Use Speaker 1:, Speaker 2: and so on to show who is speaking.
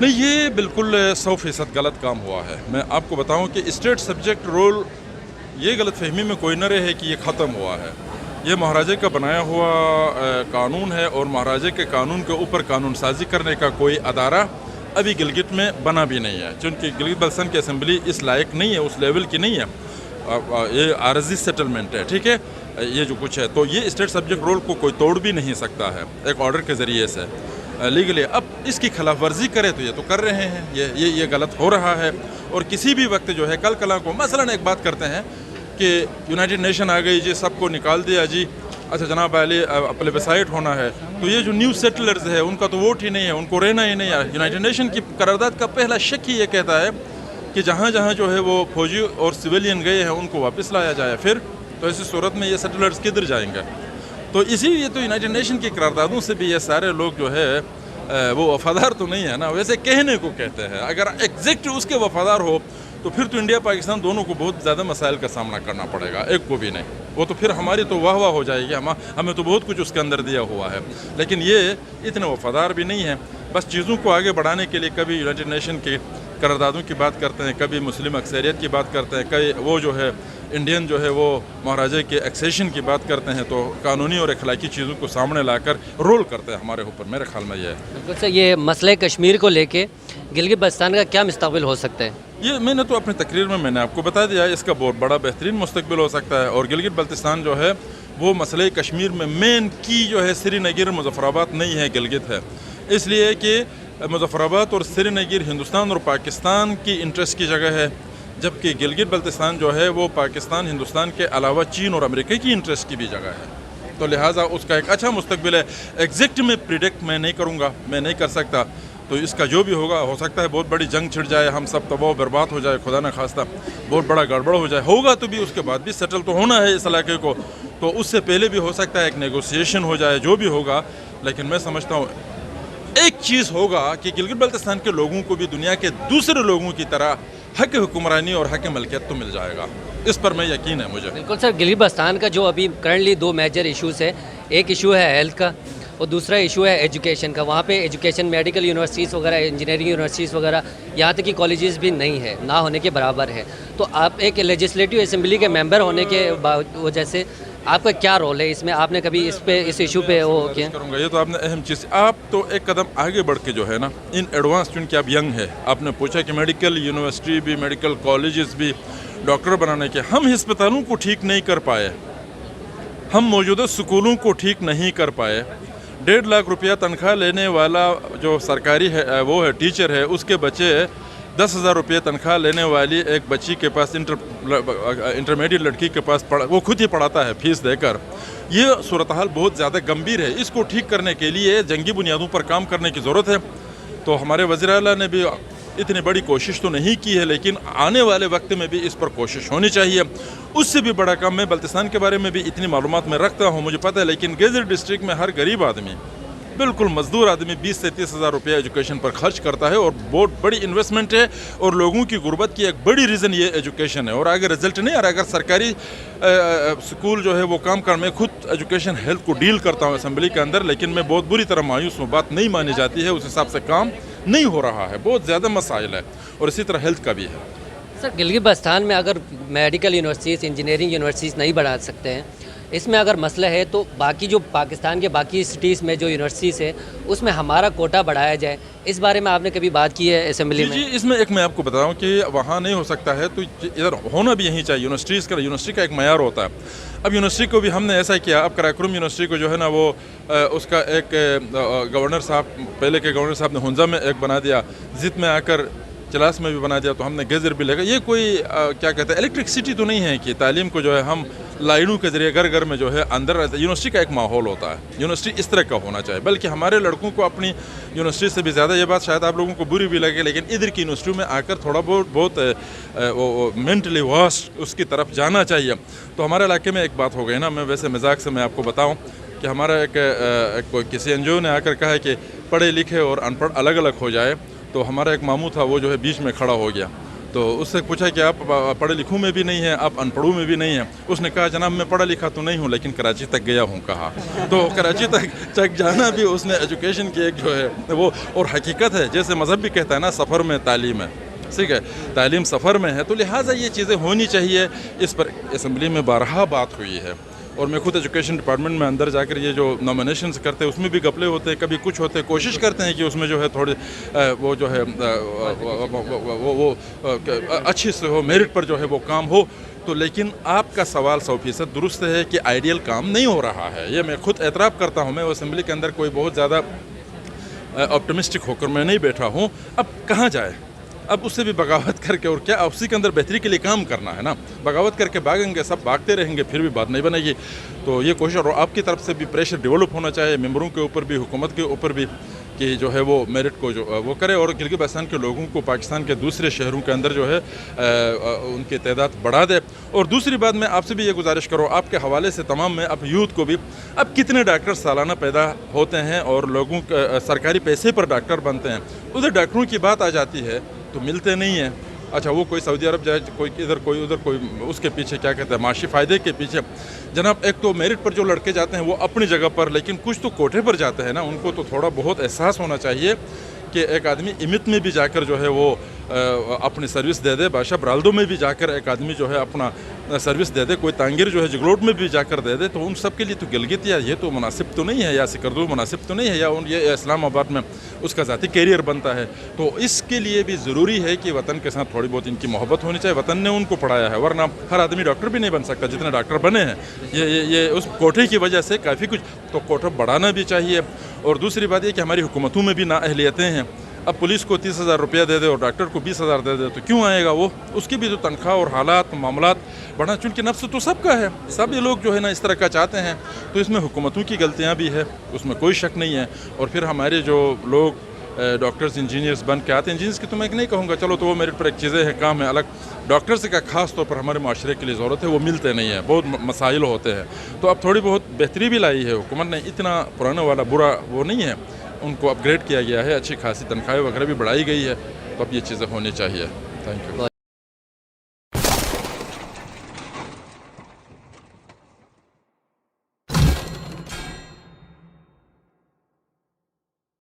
Speaker 1: نہیں، یہ بالکل 100% غلط کام ہوا ہے. میں آپ کو بتاؤں کہ اسٹیٹ سبجیکٹ رول، یہ غلط فہمی میں کوئی نہ رہے کہ یہ ختم ہوا ہے. یہ مہاراجے کا بنایا ہوا قانون ہے، اور مہاراجے کے قانون کے اوپر قانون سازی کرنے کا کوئی ادارہ ابھی گلگت میں بنا بھی نہیں ہے، چونکہ گلگت بلتستان کی اسمبلی اس لائق نہیں ہے، اس لیول کی نہیں ہے. یہ عارضی سیٹلمنٹ ہے، ٹھیک ہے، یہ جو کچھ ہے، تو یہ اسٹیٹ سبجیکٹ رول کو کوئی توڑ بھی نہیں سکتا ہے ایک آرڈر کے ذریعے سے لیگلی. اب اس کی خلاف ورزی کرے تو یہ تو کر رہے ہیں، یہ غلط ہو رہا ہے. اور کسی بھی وقت جو ہے کل کلاں کو مثلا ایک بات کرتے ہیں کہ یونائٹڈ نیشن آ گئی جی، سب کو نکال دیا جی، اچھا جناب علی پلیبسائٹ ہونا ہے، تو یہ جو نیو سیٹلرز ہے ان کا تو ووٹ ہی نہیں ہے، ان کو رہنا ہی نہیں ہے. یونائٹڈ نیشن کی قرارداد کا پہلا شک ہی یہ کہتا ہے کہ جہاں جہاں جو ہے وہ فوجی اور سویلین گئے ہیں ان کو واپس لایا جائے. پھر تو ایسی صورت میں یہ سیٹلرز کدھر جائیں گے؟ تو اسی لیے تو یونائٹڈ نیشن کی قراردادوں سے بھی یہ سارے لوگ جو ہے وہ وفادار تو نہیں ہے نا، ویسے کہنے کو کہتے ہیں. اگر ایگزیکٹ اس کے وفادار ہو تو پھر تو انڈیا پاکستان دونوں کو بہت زیادہ مسائل کا سامنا کرنا پڑے گا، ایک کو بھی نہیں. وہ تو پھر ہماری تو واہ واہ ہو جائے گی، ہمیں تو بہت کچھ اس کے اندر دیا ہوا ہے. لیکن یہ اتنے وفادار بھی نہیں ہیں. بس چیزوں کو آگے بڑھانے کے لیے کبھی یونائٹڈ نیشن کی قراردادوں کی بات کرتے ہیں، کبھی مسلم اکثریت کی بات کرتے ہیں، کئی وہ جو ہے انڈین جو ہے وہ مہاراجے کے ایکسیشن کی بات کرتے ہیں. تو قانونی اور اخلاقی چیزوں کو سامنے لا کر رول کرتے ہیں ہمارے اوپر. میرے خیال میں یہ ہے.
Speaker 2: بالکل سر، یہ مسئلہ کشمیر کو لے کے گلگت بلتستان کا کیا مستقبل ہو سکتا ہے؟
Speaker 1: یہ میں نے تو اپنی تقریر میں نے آپ کو بتا دیا، اس کا بہت بڑا بہترین مستقبل ہو سکتا ہے. اور گلگت بلتستان جو ہے وہ مسئلہ کشمیر میں مین کی جو ہے سری نگر مظفر آباد نہیں ہے، گلگت ہے. اس لیے کہ مظفر آباد اور سری نگر ہندوستان اور پاکستان کی انٹرسٹ کی جگہ ہے، جبکہ گلگت بلتستان جو ہے وہ پاکستان ہندوستان کے علاوہ چین اور امریکہ کی انٹرسٹ کی بھی جگہ ہے. تو لہٰذا اس کا ایک اچھا مستقبل ہے. ایگزیکٹ میں پریڈکٹ میں نہیں کروں گا، میں نہیں کر سکتا. تو اس کا جو بھی ہوگا، ہو سکتا ہے بہت بڑی جنگ چھڑ جائے، ہم سب تباہ و برباد ہو جائے، خدا نہ خواستہ بہت بڑا گڑبڑ ہو جائے. ہوگا تو بھی اس کے بعد بھی سیٹل تو ہونا ہے اس علاقے کو، تو اس سے پہلے بھی ہو سکتا ہے ایک نیگوسیشن ہو جائے، جو بھی ہوگا. لیکن میں سمجھتا ہوں ایک چیز ہوگا کہ گلگت بلتستان کے لوگوں کو بھی دنیا کے دوسرے لوگوں کی طرح حق حکمرانی اور حق ملکیت تو مل جائے گا. اس پر میں یقین ہے مجھے.
Speaker 2: بالکل سر، گلگت بلتستان کا جو ابھی کرنٹلی 2 میجر ایشوز ہے، ایک ایشو ہے ہیلتھ کا اور دوسرا ایشو ہے ایجوکیشن کا. وہاں پہ ایجوکیشن میڈیکل یونیورسٹیز وغیرہ، انجینئرنگ یونیورسٹیز وغیرہ، یہاں تک کہ کالجز بھی نہیں ہے، نہ ہونے کے برابر ہے. تو آپ ایک لیجسلیٹو اسمبلی کے ممبر ہونے کے وجہ سے آپ کا کیا رول ہے اس میں؟ آپ نے کبھی اس ایشو پہ وہ کیا؟
Speaker 1: کروں گا، یہ تو آپ نے اہم چیز. آپ تو ایک قدم آگے بڑھ کے جو ہے نا ان ایڈوانس، چونکہ آپ ینگ ہے، آپ نے پوچھا کہ میڈیکل یونیورسٹی بھی، میڈیکل کالجز بھی، ڈاکٹر بنانے کے، ہم ہسپتالوں کو ٹھیک نہیں کر پائے، ہم موجودہ سکولوں کو ٹھیک نہیں کر پائے. 1.5 لاکھ روپیہ تنخواہ لینے والا جو سرکاری ہے وہ ہے ٹیچر ہے، اس کے بچے 10,000 روپیہ تنخواہ لینے والی ایک بچی کے پاس انٹرمیڈیٹ لڑکی کے پاس وہ خود ہی پڑھاتا ہے فیس دے کر. یہ صورتحال بہت زیادہ گمبھیر ہے. اس کو ٹھیک کرنے کے لیے جنگی بنیادوں پر کام کرنے کی ضرورت ہے. تو ہمارے وزیر اعلیٰ نے بھی اتنی بڑی کوشش تو نہیں کی ہے، لیکن آنے والے وقت میں بھی اس پر کوشش ہونی چاہیے. اس سے بھی بڑا کام، میں بلتستان کے بارے میں بھی اتنی معلومات میں رکھتا ہوں، مجھے پتہ ہے، لیکن گیزر ڈسٹرکٹ میں ہر غریب آدمی، بالکل مزدور آدمی 20 سے 30,000 روپیہ ایجوکیشن پر خرچ کرتا ہے، اور بہت بڑی انویسٹمنٹ ہے. اور لوگوں کی غربت کی ایک بڑی ریزن یہ ایجوکیشن ہے. اور اگر رزلٹ نہیں آ رہا، اگر سرکاری سکول جو ہے وہ کام کر، میں خود ایجوکیشن ہیلتھ کو ڈیل کرتا ہوں اسمبلی کے اندر، لیکن میں بہت بری طرح مایوس ہوں. بات نہیں مانی جاتی ہے، اس حساب سے کام نہیں ہو رہا ہے، بہت زیادہ مسائل ہے. اور اسی طرح ہیلتھ کا بھی ہے.
Speaker 2: سر، گلگت بلتستان میں اگر میڈیکل یونیورسٹیز، انجینئرنگ یونیورسٹیز نہیں بڑھا سکتے ہیں، اس میں اگر مسئلہ ہے تو باقی جو پاکستان کے باقی سٹیز میں جو یونیورسٹیز ہے اس میں ہمارا کوٹا بڑھایا جائے. اس بارے میں آپ نے کبھی بات کی ہے اسمبلی میں؟
Speaker 1: جی، اس میں ایک میں آپ کو بتاؤں کہ وہاں نہیں ہو سکتا ہے تو ادھر ہونا بھی یہیں چاہیے. یونیورسٹی کا ایک معیار ہوتا ہے. اب یونیورسٹی کو بھی ہم نے ایسا کیا، اب قراقرم یونیورسٹی کو جو ہے نا وہ اس کا ایک گورنر صاحب، پہلے کے گورنر صاحب نے ہنزا میں ایک بنا دیا، ضد میں آ کر چلاس میں بھی بنا دیا، تو ہم نے گیزر بھی لے گا. یہ کوئی کیا کہتے ہیں الیکٹرکسٹی تو نہیں ہے کہ تعلیم کو جو ہے ہم لائنوں کے ذریعے گھر گھر میں جو ہے اندر رہتا ہے. یونیورسٹی کا ایک ماحول ہوتا ہے، یونیورسٹی اس طرح کا ہونا چاہیے. بلکہ ہمارے لڑکوں کو اپنی یونیورسٹی سے بھی زیادہ، یہ بات شاید آپ لوگوں کو بری بھی لگے، لیکن ادھر کی یونیورسٹیوں میں آ کر تھوڑا بہت مینٹلی واسٹ اس کی طرف جانا چاہیے. تو ہمارے علاقے میں ایک بات ہو گئی نا، میں ویسے مزاق سے میں آپ کو بتاؤں کہ ہمارا کسی این جی او نے آ کر کہا ہے کہ پڑھے لکھے اور ان پڑھ الگ الگ ہو جائے. تو ہمارا ایک ماموں تھا، وہ جو ہے بیچ میں کھڑا ہو گیا. تو اس سے پوچھا کہ آپ پڑھے لکھوں میں بھی نہیں ہیں, آپ ان پڑھوں میں بھی نہیں ہیں. اس نے کہا جناب میں پڑھا لکھا تو نہیں ہوں لیکن کراچی تک گیا ہوں. کہا تو کراچی تک جانا بھی اس نے ایجوکیشن کی ایک جو ہے وہ, اور حقیقت ہے جیسے مذہب بھی کہتا ہے نا سفر میں تعلیم ہے, ٹھیک ہے, تعلیم سفر میں ہے. تو لہٰذا یہ چیزیں ہونی چاہیے. اس پر اسمبلی میں بارہا بات ہوئی ہے, اور میں خود ایجوکیشن ڈپارٹمنٹ میں اندر جا کر یہ جو نامینیشنز کرتے ہیں اس میں بھی گپلے ہوتے ہیں, کبھی کچھ ہوتے ہیں, کوشش کرتے ہیں کہ اس میں جو ہے تھوڑے وہ جو ہے وہ اچھی سے ہو, میرٹ پر جو ہے وہ کام ہو. تو لیکن آپ کا سوال 100% درست ہے کہ آئیڈیل کام نہیں ہو رہا ہے. یہ میں خود اعتراف کرتا ہوں. میں اسمبلی کے اندر کوئی بہت زیادہ آپٹمسٹک ہو کر میں نہیں بیٹھا ہوں. اب کہاں جائے, اب اس سے بھی بغاوت کر کے, اور کیا اسی کے اندر بہتری کے لیے کام کرنا ہے نا. بغاوت کر کے بھاگیں گے, سب بھاگتے رہیں گے, پھر بھی بات نہیں بنے گی. تو یہ کوشش, اور آپ کی طرف سے بھی پریشر ڈیولپ ہونا چاہیے ممبروں کے اوپر بھی, حکومت کے اوپر بھی, کہ جو ہے وہ میرٹ کو جو وہ کرے, اور گلگت بلتستان کے لوگوں کو پاکستان کے دوسرے شہروں کے اندر جو ہے ان کی تعداد بڑھا دے. اور دوسری بات میں آپ سے بھی یہ گزارش کروں, آپ کے حوالے سے تمام میں, اب یوتھ کو بھی, اب کتنے ڈاکٹر سالانہ پیدا ہوتے ہیں اور لوگوں سرکاری پیسے پر ڈاکٹر بنتے ہیں. ادھر ڈاکٹروں کی بات آ جاتی ہے تو ملتے نہیں ہیں. اچھا وہ کوئی سعودی عرب جائے, کوئی ادھر کوئی ادھر, کوئی اس کے پیچھے کیا کہتے ہیں معاشی فائدے کے پیچھے. جناب ایک تو میرٹ پر جو لڑکے جاتے ہیں وہ اپنی جگہ پر, لیکن کچھ تو کوٹے پر جاتے ہیں نا. ان کو تو تھوڑا بہت احساس ہونا چاہیے کہ ایک آدمی امت میں بھی جا کر جو ہے وہ اپنی سروس دے دے, بادشاہ برالدو میں بھی جا کر ایک آدمی جو ہے اپنا سروس دے دے, کوئی تانگیر جو ہے جگلوٹ میں بھی جا کر دے دے. تو ان سب کے لیے تو گلگت یا یہ تو مناسب تو نہیں ہے, یا سکردو مناسب تو نہیں ہے, یا یہ اسلام آباد میں اس کا ذاتی کیریئر بنتا ہے. تو اس کے لیے بھی ضروری ہے کہ وطن کے ساتھ تھوڑی بہت ان کی محبت ہونی چاہیے. وطن نے ان کو پڑھایا ہے, ورنہ ہر آدمی ڈاکٹر بھی نہیں بن سکتا جتنے ڈاکٹر بنے ہیں. یہ اس کوٹے کی وجہ سے کافی کچھ, تو کوٹا بڑھانا بھی چاہیے. اور دوسری بات یہ کہ ہماری حکومتوں میں بھی نااہلیتیں ہیں. اب پولیس کو 30,000 روپیہ دے دے اور ڈاکٹر کو 20,000 دے دے تو کیوں آئے گا وہ؟ اس کی بھی تو تنخواہ اور حالات معاملات بڑھنا, چونکہ نفس تو سب کا ہے, سب یہ لوگ جو ہے نا اس طرح کا چاہتے ہیں. تو اس میں حکومتوں کی غلطیاں بھی ہے, اس میں کوئی شک نہیں ہے. اور پھر ہمارے جو لوگ ڈاکٹرز انجینئرز بن کے آتے ہیں, انجینئرز کی تو میں نہیں کہوں گا, چلو تو وہ میرٹ پر ایک چیزیں ہیں, کام ہے الگ. ڈاکٹرز کا خاص طور پر ہمارے معاشرے کے لیے ضرورت ہے, وہ ملتے نہیں ہیں, بہت مسائل ہوتے ہیں. تو اب تھوڑی بہت بہتری بھی لائی ہے حکومت نے, اتنا پرانا والا برا وہ نہیں ہے, ان کو اپ گریڈ کیا گیا ہے, اچھی خاصی تنخواہیں وغیرہ بھی بڑھائی گئی ہے. تو اب یہ چیزیں ہونی چاہیے. Thank you.